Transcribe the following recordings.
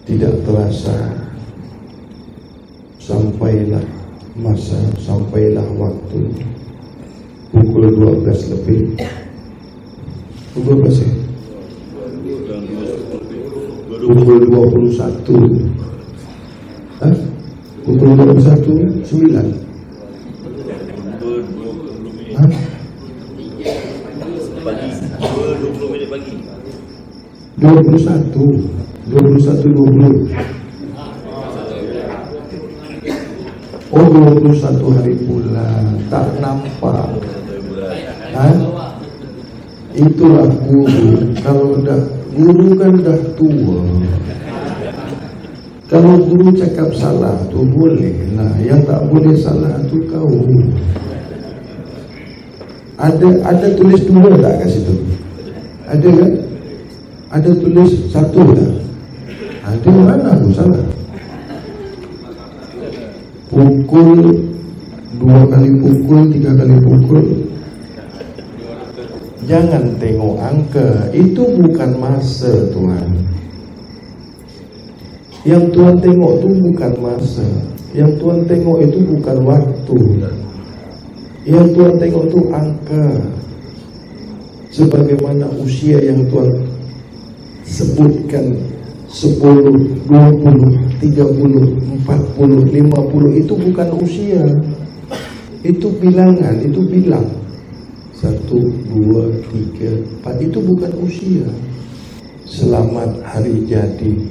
Tidak terasa sampailah waktu pukul 12 lebih. Pukul berapa sih? Pukul 21. Hah? Pukul 21, 9. Hah? 21:20. Oh, 21 hari bulan. Tak nampak. Hah? Itulah guru. Kalau guru kan dah tua. Kalau guru cakap salah tu boleh. Nah, yang tak boleh salah tu kau. Ada tulis 2 tak kat situ? Ada kan? Ada tulis 1 tak? Ada mana tu salah? Pukul 2 kali pukul, 3 kali pukul. Jangan tengok angka. Itu bukan masa Tuhan. Yang Tuhan tengok itu bukan masa. Yang Tuhan tengok itu bukan waktu. Yang Tuhan tengok itu angka. Sebagaimana usia yang Tuhan sebutkan, 10, 20, 30, 40, 50. Itu bukan usia. Itu bilangan, itu bilang 1, 2, 3, 4. Itu bukan usia. Selamat hari jadi.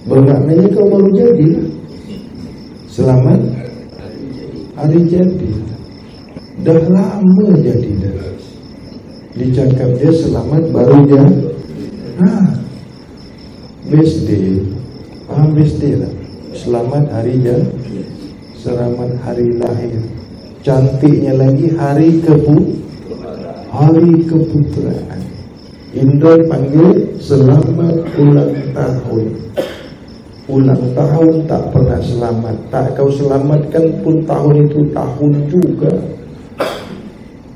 Bermaknanya kau baru jadi lah. Selamat hari jadi. Dah lama jadi dah. Dicakap dia selamat baru jadi. Birthday. Paham birthday lah. Selamat hari jadi. Selamat hari lahir. Cantiknya lagi hari keputraan. Indra panggil selamat ulang tahun. Ulang tahun tak pernah selamat. Tak kau selamatkan pun tahun itu tahun juga.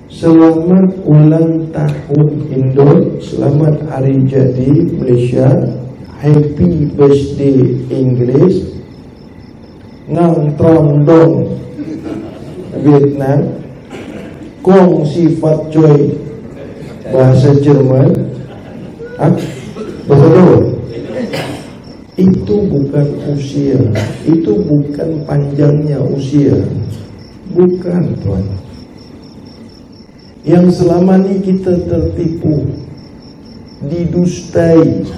Selamat ulang tahun Indo. Selamat hari jadi Malaysia. Happy birthday English. Ngang trong dong Vietnam. Kong sifat coy bahasa Jerman. Bahasa Jawa. Itu bukan usia. Itu bukan panjangnya usia. Bukan Tuhan. Yang selama ini kita tertipu, didustai.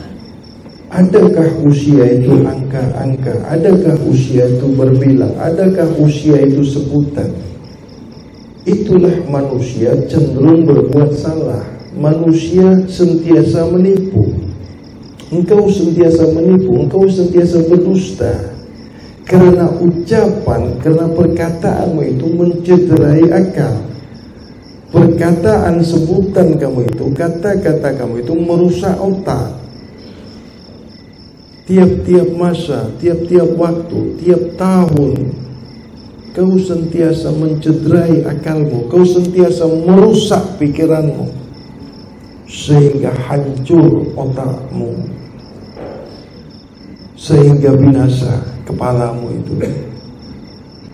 Adakah usia itu angka-angka? Adakah usia itu berbilang? Adakah usia itu sebutan? Itulah manusia cenderung berbuat salah. Manusia sentiasa menipu. Engkau sentiasa menipu, engkau sentiasa berdusta. Karena ucapan, karena perkataanmu itu mencederai akal. Perkataan sebutan kamu itu, kata-kata kamu itu merusak otak. Tiap-tiap masa, tiap-tiap waktu, tiap tahun, kau sentiasa mencederai akalmu. Kau sentiasa merusak pikiranmu, sehingga hancur otakmu, sehingga binasa kepalamu itu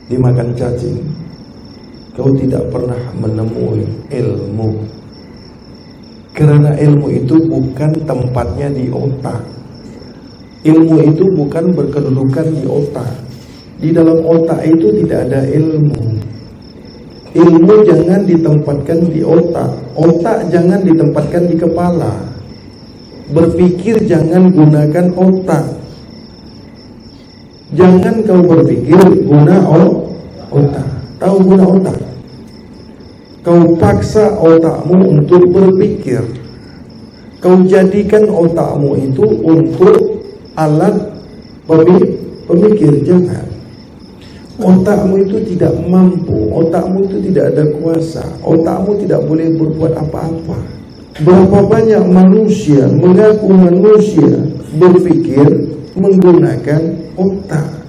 dimakan cacing. Kau tidak pernah menemui ilmu. Karena ilmu itu bukan tempatnya di otak. Ilmu itu bukan berkedudukan di otak. Di dalam otak itu tidak ada ilmu. Ilmu jangan ditempatkan di otak. Otak jangan ditempatkan di kepala. Berpikir jangan gunakan otak. Jangan kau berpikir guna otak. Tahu guna otak? Kau paksa otakmu untuk berpikir. Kau jadikan otakmu itu untuk alat pemikir. Jangan. Otakmu itu tidak mampu. Otakmu itu tidak ada kuasa. Otakmu tidak boleh berbuat apa-apa. Berapa banyak manusia mengaku manusia berpikir menggunakan otak,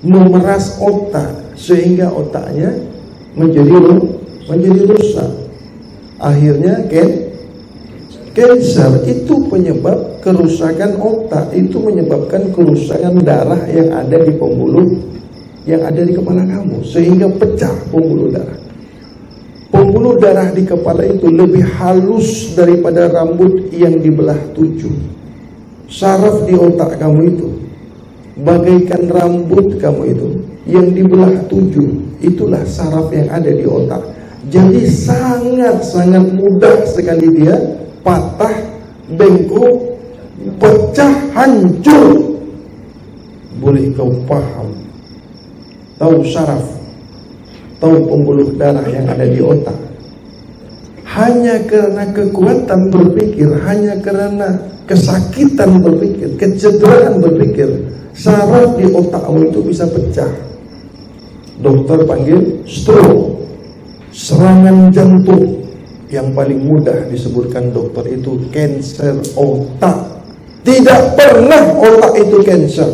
memeras otak sehingga otaknya menjadi rusak. Akhirnya cancer. Itu penyebab kerusakan otak itu menyebabkan kerusakan darah yang ada di pembuluh, yang ada di kepala kamu, sehingga pecah pembuluh darah. Pembuluh darah di kepala itu lebih halus daripada rambut yang dibelah 7. Saraf di otak kamu itu bagaikan rambut kamu itu yang dibelah 7. Itulah saraf yang ada di otak. Jadi sangat-sangat mudah sekali dia patah, bengkok, pecah, hancur. Boleh kau paham? Tahu saraf, tahu pembuluh darah yang ada di otak. Hanya karena kekuatan berpikir, hanya karena kesakitan berpikir, kecederaan berpikir, saraf di otakmu itu bisa pecah. Dokter panggil stroke, serangan jantung. Yang paling mudah disebutkan dokter itu kanker otak. Tidak pernah otak itu kanker,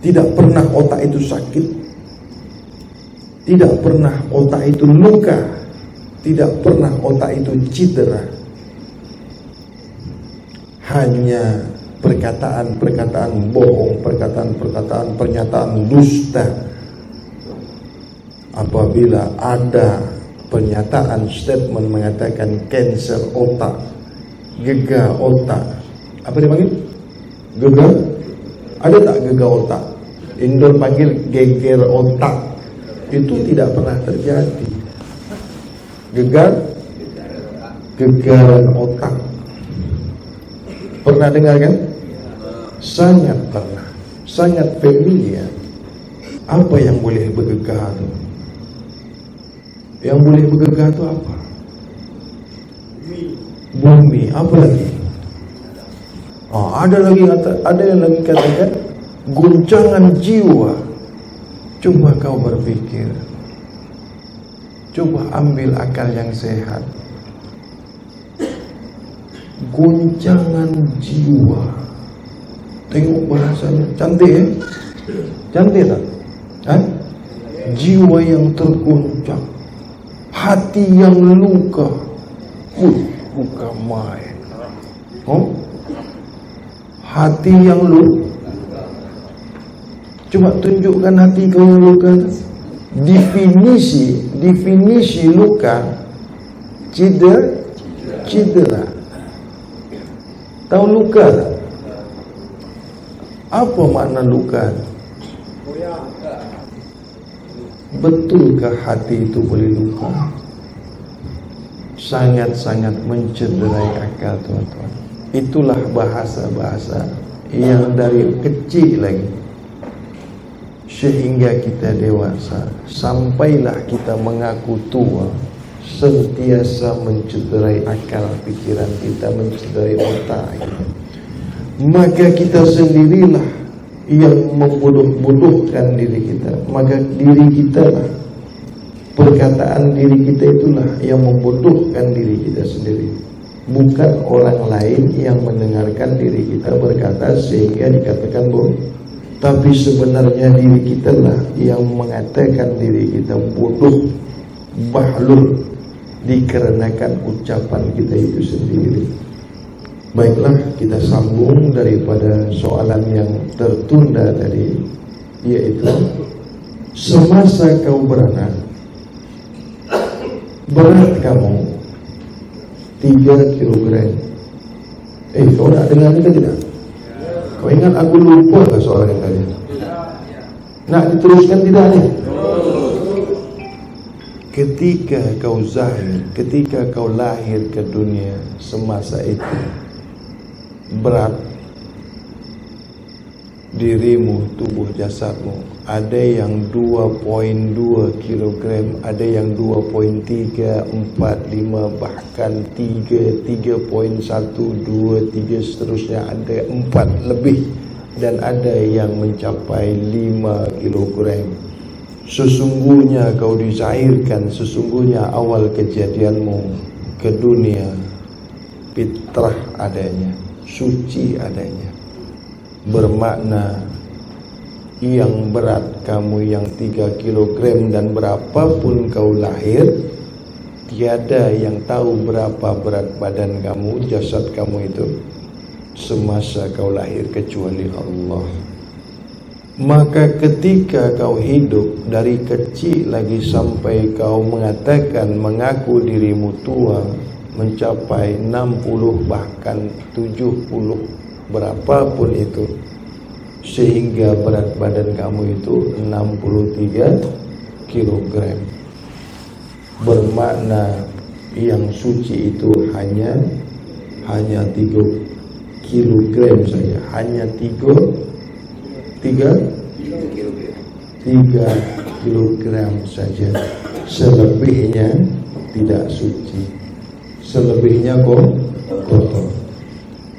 tidak pernah otak itu sakit, tidak pernah otak itu luka, tidak pernah otak itu cedera. Hanya perkataan-perkataan bohong, perkataan-perkataan pernyataan dusta. Apabila ada pernyataan statement mengatakan kanker otak, gegar otak, apa dipanggil? Gegar? Ada tak gegar otak? Indon panggil geger otak. Itu tidak pernah terjadi. Gegaran otak. Pernah dengar kan? Sangat pernah, sangat familiar. Apa yang boleh bergegar? Yang boleh bergegar itu apa? Bumi. Apa lagi? Ada yang lagi katakan guncangan jiwa. Coba kau berpikir, coba ambil akal yang sehat. Guncangan jiwa. Tengok bahasanya, cantik ya? Cantik tak? Jiwa yang terguncang, hati yang luka. Bukan main. Hati yang luka. Coba tunjukkan hati kau yang luka. Definisi luka. Cedera. Tahu luka tak? Apa makna luka? Betulkah hati itu boleh luka? Sangat-sangat mencederai akal, tuan-tuan. Itulah bahasa-bahasa yang dari kecil lagi sehingga kita dewasa, sampailah kita mengaku tua, sentiasa mencederai akal pikiran kita, mencederai otak kita. Maka kita sendirilah yang membodoh-bodohkan diri kita. Maka diri kita lah, perkataan diri kita itulah yang membodohkan diri kita sendiri. Bukan orang lain yang mendengarkan diri kita berkata sehingga dikatakan bodoh. Tapi sebenarnya diri kita lah yang mengatakan diri kita bodoh, bahlul, dikarenakan ucapan kita itu sendiri. Baiklah, kita sambung daripada soalan yang tertunda tadi, yaitu semasa kau beranak, berat kamu 3 kilogram. Kau nak dengar ni ke tidak? Kau ingat aku lupa ke soalan yang tadi? Nak diteruskan tidak ni? Ketika kau zahir, ketika kau lahir ke dunia, semasa itu berat dirimu, tubuh jasadmu, ada yang 2.2 kilogram, ada yang 2.3, 4, 5, bahkan 3, 3.1, 2, 3 seterusnya, ada 4 lebih, dan ada yang mencapai 5 kilogram. Sesungguhnya kau dilahirkan, sesungguhnya awal kejadianmu ke dunia fitrah adanya, suci adanya. Bermakna yang berat kamu yang 3 kilogram dan berapapun kau lahir, tiada yang tahu berapa berat badan kamu, jasad kamu itu, semasa kau lahir kecuali Allah. Maka ketika kau hidup dari kecil lagi sampai kau mengatakan mengaku dirimu tua, mencapai 60 bahkan 70 berapapun itu, sehingga berat badan kamu itu 63 kilogram, bermakna yang suci itu hanya 3 kilogram saja, hanya 3 kilogram saja. Selebihnya tidak suci, selebihnya kotor.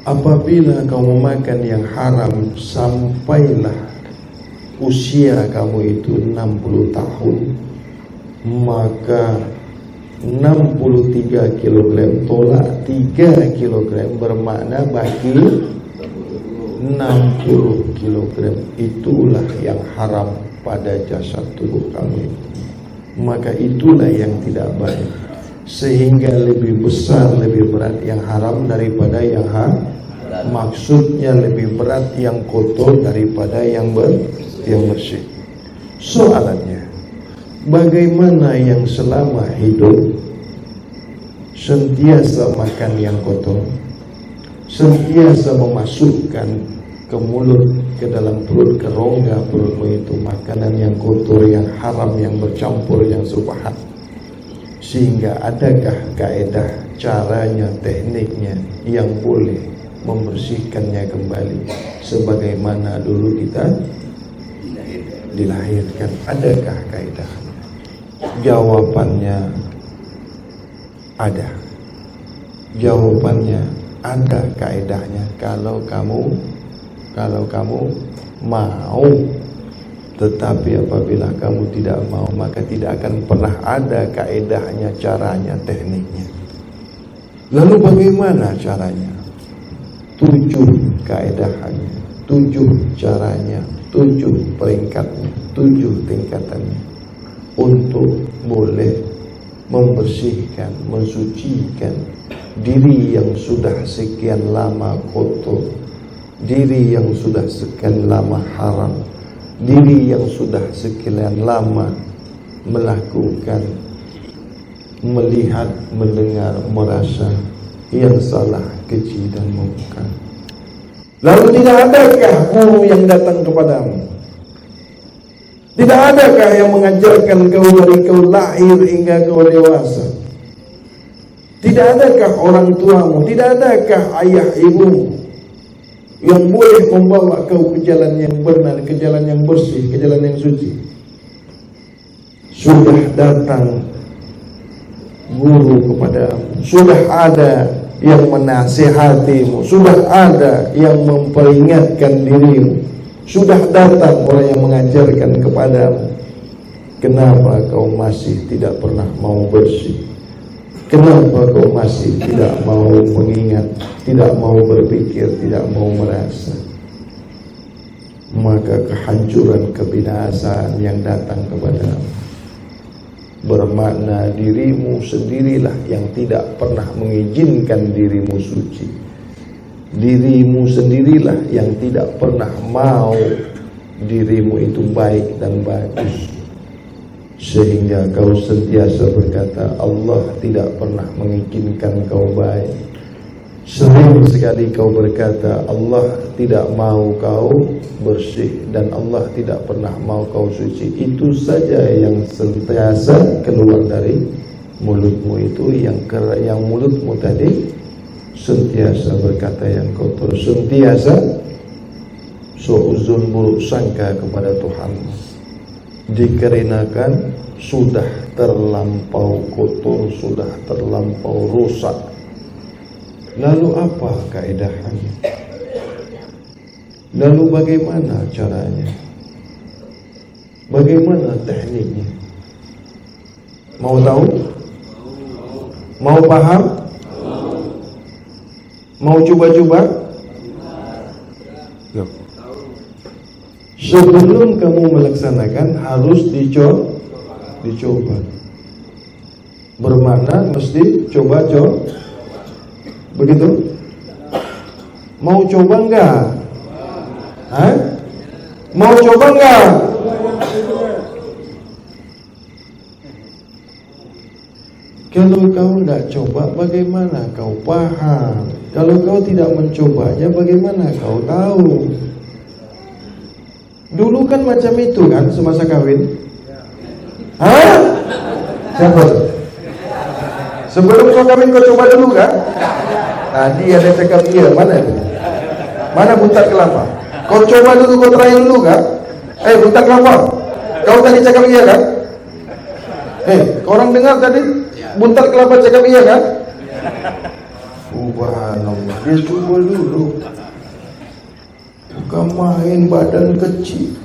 Apabila kau memakan yang haram sampailah usia kamu itu 60 tahun, maka 63 kilogram tolak 3 kilogram bermakna baki 60 kilogram. Itulah yang haram pada jasad tubuh kamu. Maka itulah yang tidak baik. Sehingga lebih besar, lebih berat yang haram daripada yang maksudnya lebih berat yang kotor daripada yang bersih. Soalannya, bagaimana yang selama hidup sentiasa makan yang kotor, sentiasa memasukkan ke mulut, ke dalam perut, ke rongga perutmu itu makanan yang kotor, yang haram, yang bercampur, yang subhat. Sehingga adakah kaedah, caranya, tekniknya yang boleh membersihkannya kembali sebagaimana dulu kita dilahirkan? Adakah kaedah? Jawabannya ada. Jawabannya ada kaedahnya kalau kamu mau. Tetapi apabila kamu tidak mau, maka tidak akan pernah ada kaedahnya, caranya, tekniknya. Lalu bagaimana caranya? 7 kaedahannya, 7 caranya, 7 peringkatnya, 7 tingkatannya untuk boleh membersihkan, mensucikan diri yang sudah sekian lama kotor, diri yang sudah sekian lama haram, diri yang sudah sekian lama melakukan, melihat, mendengar, merasa yang salah, keji dan mungkar. Lalu tidak adakah guru yang datang kepadamu? Tidak adakah yang mengajarkan kau dari kau lahir hingga kau dewasa? Tidak adakah orang tuamu? Tidak adakah ayah ibumu yang boleh membawa kau ke jalan yang benar, ke jalan yang bersih, ke jalan yang suci? Sudah datang guru kepadamu, sudah ada yang menasihatimu, sudah ada yang memperingatkan dirimu, sudah datang orang yang mengajarkan kepadamu. Kenapa kau masih tidak pernah mau bersih? Kenapa kau masih tidak mau mengingat, tidak mau berpikir, tidak mau merasa? Maka kehancuran, kebinasaan yang datang kepadamu bermakna dirimu sendirilah yang tidak pernah mengizinkan dirimu suci. Dirimu sendirilah yang tidak pernah mau dirimu itu baik dan bagus. Sehingga kau sentiasa berkata, Allah tidak pernah mengizinkan kau baik. Sering sekali kau berkata, Allah tidak mau kau bersih dan Allah tidak pernah mau kau suci. Itu saja yang sentiasa keluar dari mulutmu itu, yang mulutmu tadi sentiasa berkata yang kotor, sentiasa suuzon, buruk sangka kepada Tuhanmu. Dikarenakan sudah terlampau kotor, sudah terlampau rusak. Lalu apa kaedahnya? Lalu bagaimana caranya? Bagaimana tekniknya? Mau tahu? Mau paham? Mau coba-coba? Yuk. Sebelum kamu melaksanakan harus dicoba. Bermakna mesti coba. Begitu? Mau coba enggak? Hah? Mau coba enggak? Kalau kau tidak coba, bagaimana kau paham? Kalau kau tidak mencobanya, bagaimana kau tahu? Dulu kan macam itu kan semasa kawin. Hah? Siapa? Sebelum kau kawin kau coba dulu kan? Tadi ada cakap iya, mana itu? Mana buntat kelapa? Kau coba dulu, kau try dulu kan? Buntat kelapa, kau tadi cakap iya kan? Kau orang dengar tadi? Buntat kelapa cakap iya kan? Subhanallah, dia coba dulu. Bukan main badan kecil.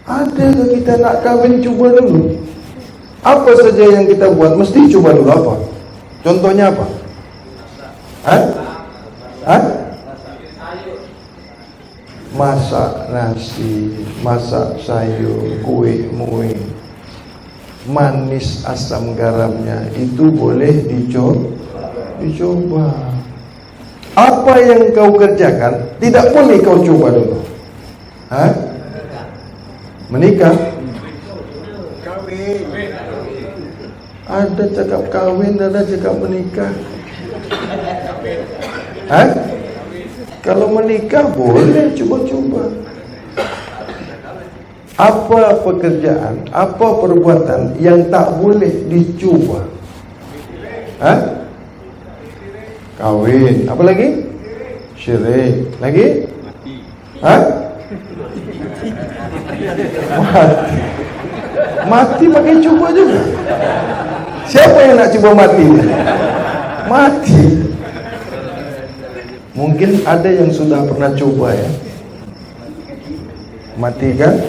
Adakah kita nak kawin coba dulu? Apa saja yang kita buat mesti coba dulu apa? Contohnya apa? Masak nasi, masak sayur, kue mue, manis asam garamnya itu boleh dicoba. Apa yang kau kerjakan tidak boleh kau coba dulu. Menikah? Ada cakap kawin, ada cakap menikah. Kalau menikah boleh coba-coba. Apa pekerjaan, apa perbuatan yang tak boleh dicoba? Kawin, apa lagi? Syirik, lagi? Mati pakai coba juga. Siapa yang nak coba mati? Mati. Mungkin ada yang sudah pernah coba ya. Matikan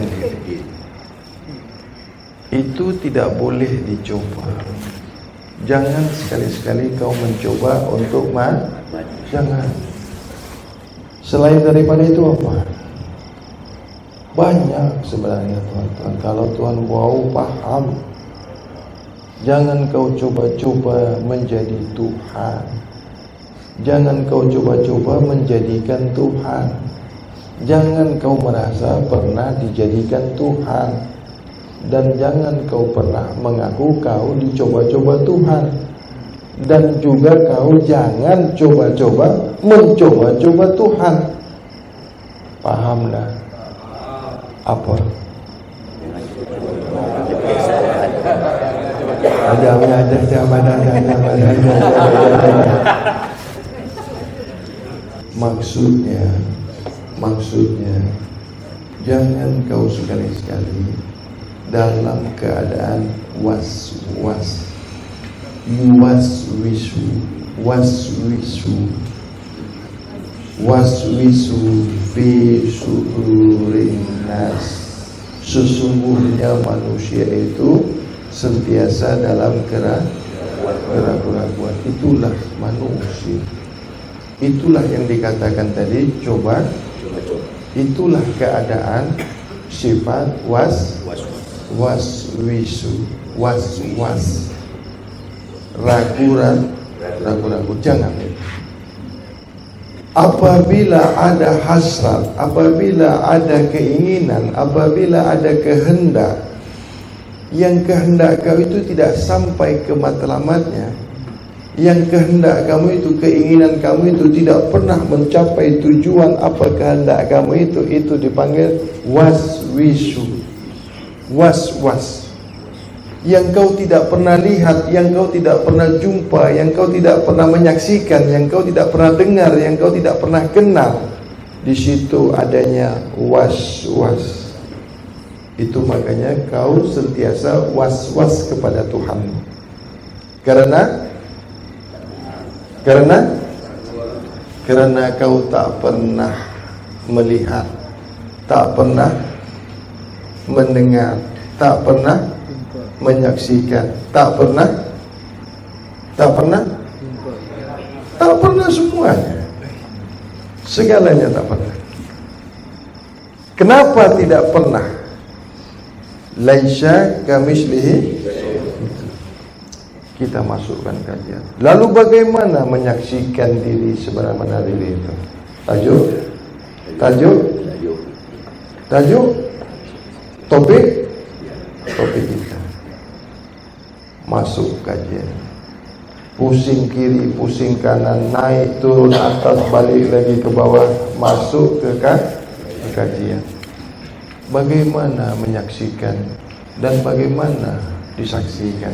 diri. Itu tidak boleh dicoba. Jangan sekali-sekali kau mencoba untuk jangan. Selain daripada itu apa? Banyak sebenarnya tuan-tuan. Kalau tuan mau paham, jangan kau coba-coba menjadi Tuhan. Jangan kau coba-coba menjadikan Tuhan. Jangan kau merasa pernah dijadikan Tuhan. Dan jangan kau pernah mengaku kau dicoba-coba Tuhan. Dan juga kau jangan coba-coba mencoba-coba Tuhan. Paham dah? Apa? Ada. Maksudnya jangan kau sekali-sekali dalam keadaan was-was, waswisu fi sudurin nas. Sesungguhnya manusia itu sentiasa dalam keraguan. Itulah manusia. Itulah yang dikatakan tadi coba. Itulah keadaan sifat waswisu, was-was, ragu-ragu. Jangan. Apabila ada hasrat, apabila ada keinginan, apabila ada kehendak, yang kehendak kau itu tidak sampai ke matlamatnya, yang kehendak kamu itu, keinginan kamu itu tidak pernah mencapai tujuan apa kehendak kamu itu dipanggil waswisu, was-was. Yang kau tidak pernah lihat, yang kau tidak pernah jumpa, yang kau tidak pernah menyaksikan, yang kau tidak pernah dengar, yang kau tidak pernah kenal, di situ adanya was-was. Itu makanya kau sentiasa was-was kepada Tuhan. Karena kau tak pernah melihat, tak pernah mendengar, tak pernah menyaksikan, tak pernah semuanya, segalanya tak pernah. Kenapa tidak pernah? Laisa kamitslihi. kita masukkan kajian. Lalu bagaimana menyaksikan diri sebenar-benar diri itu? Tajuk, topik kita. Masuk kajian. Pusing kiri, pusing kanan, naik, turun, atas, balik lagi ke bawah, masuk ke kajian. Bagaimana menyaksikan dan bagaimana disaksikan?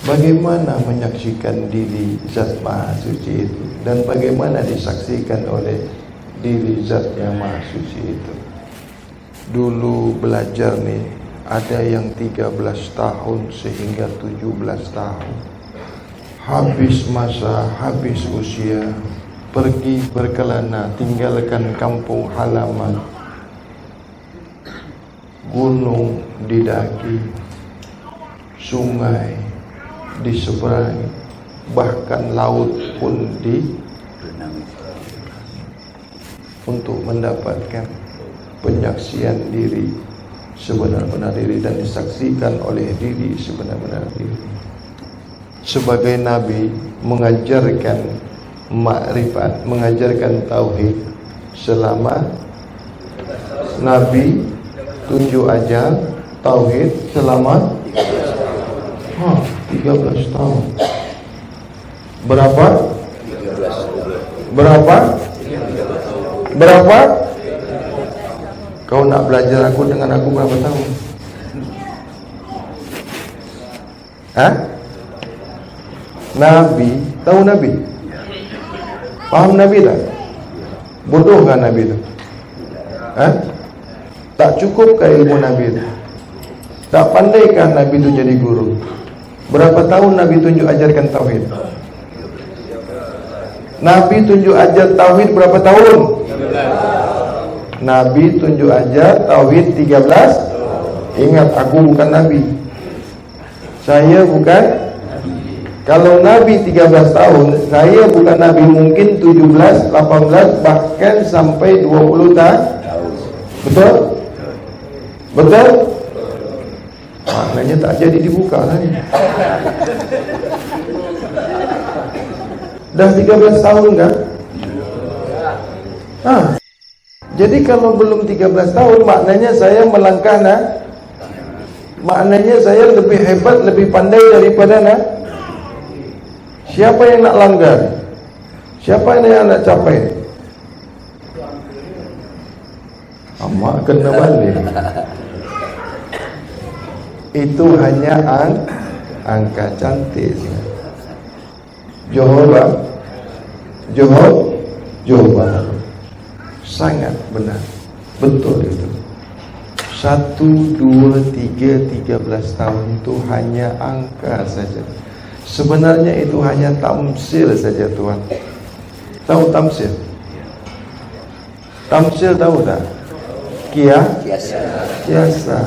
Bagaimana menyaksikan diri Zat Maha Suci itu dan bagaimana disaksikan oleh diri Zat yang Maha Suci itu? Dulu belajar nih, ada yang 13 tahun sehingga 17 tahun. Habis masa, habis usia, pergi berkelana, tinggalkan kampung halaman, gunung didaki, sungai diseberangi, bahkan laut pun untuk mendapatkan penyaksian diri sebenar-benar diri dan disaksikan oleh diri sebenar-benar diri. Sebagai Nabi mengajarkan makrifat, mengajarkan tauhid selama Nabi tunjuk ajar tauhid selama 13 tahun. Berapa? Kau nak belajar aku dengan aku berapa tahun? Nabi, tahu Nabi? Paham Nabi tak? Bodoh kan Nabi itu? Tak cukupkah ilmu Nabi itu? Tak pandaikah Nabi itu jadi guru? Berapa tahun Nabi tunjuk ajarkan tauhid? Nabi tunjuk ajar tauhid berapa tahun? Nabi tunjuk ajar tauhid 13. Ingat, aku bukan Nabi. Saya bukan. Kalau Nabi 13 tahun, saya bukan Nabi, mungkin 17, 18, bahkan sampai 20 tahun. Betul? Betul? Maknanya tak jadi dibuka lah ni. Dah 13 tahun kan? Jadi kalau belum 13 tahun, maknanya saya melangkah maknanya saya lebih hebat, lebih pandai daripada siapa yang nak langgar? Siapa yang nak capai? Amak kena balik. Itu hanya angka cantik. Johor Baru. Sangat benar. Betul itu. 1, 2, 3, 13 tahun itu hanya angka saja. Sebenarnya itu hanya tamsil saja Tuhan. Tahu tamsil? Tamsil tahu tak? Kiasa.